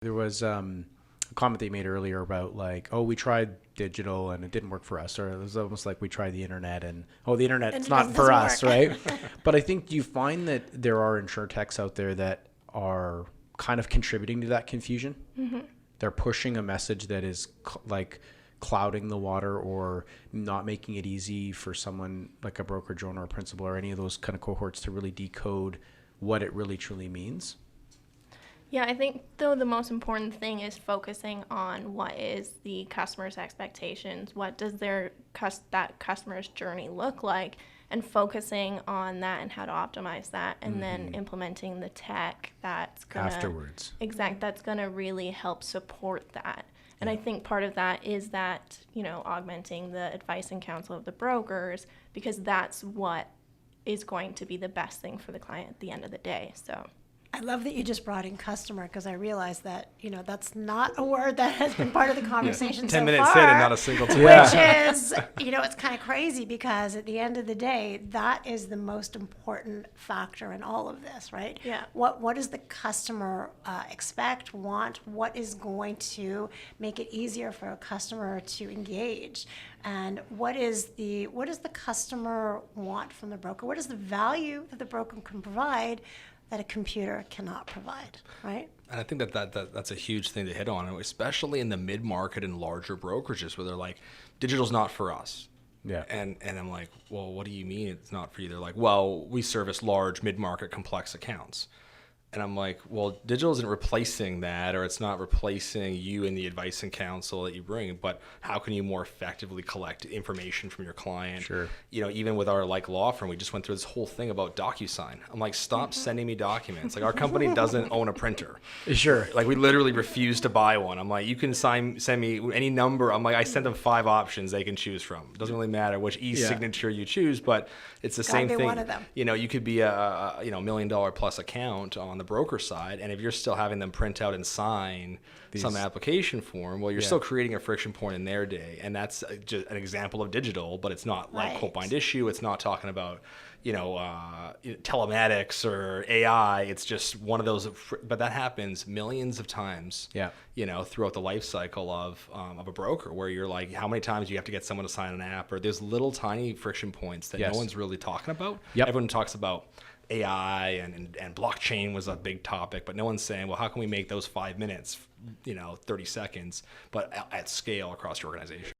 There was a comment that you made earlier about like, oh, we tried digital and it didn't work for us, or it was almost like we tried the internet and oh, the internet's not for us, right? But I think, do you find that there are insurtechs out there that are kind of contributing to that confusion? Mm-hmm. They're pushing a message that is like clouding the water or not making it easy for someone like a brokerage owner or principal or any of those kind of cohorts to really decode what it really truly means. Yeah, I think though the most important thing is focusing on what is the customer's expectations, what does that customer's journey look like, and focusing on that and how to optimize that, and then implementing the tech that's gonna Afterwards. that's gonna really help support that. And I think part of that is that, augmenting the advice and counsel of the brokers, because that's what is going to be the best thing for the client at the end of the day. So I love that you just brought in customer, because I realized that, that's not a word that has been part of the conversation so 10 minutes far, in and not a single time. which is, it's kind of crazy, because at the end of the day, that is the most important factor in all of this, right? Yeah. What does the customer expect, want? What is going to make it easier for a customer to engage? And what does the customer want from the broker? What is the value that the broker can provide that a computer cannot provide, right? And I think that's a huge thing to hit on, especially in the mid-market and larger brokerages where they're like, digital's not for us. Yeah. And I'm like, well, what do you mean it's not for you? They're like, well, we service large, mid-market, complex accounts. And I'm like, well, digital isn't replacing that, or it's not replacing you and the advice and counsel that you bring, but how can you more effectively collect information from your client? Sure. Even with our law firm, we just went through this whole thing about DocuSign. I'm like, stop sending me documents. Like, our company doesn't own a printer. Sure. Like, we literally refuse to buy one. I'm like, you can send me any number. I'm like, I sent them 5 options they can choose from. It doesn't really matter which e-signature you choose, but it's the same thing. One of them. You could be a $1 million plus account on the broker side, and if you're still having them print out and sign some application form, well, you're still creating a friction point in their day. And that's just an example of digital, but it's not like quote bind issue. It's not talking about telematics or AI. It's just one of those, but that happens millions of times. Yeah. Throughout the life cycle of a broker, where you're like, how many times do you have to get someone to sign an app? Or there's little tiny friction points that no one's really talking about. Yep. Everyone talks about AI and blockchain was a big topic, but no one's saying, well, how can we make those 5 minutes, 30 seconds, but at scale across your organization?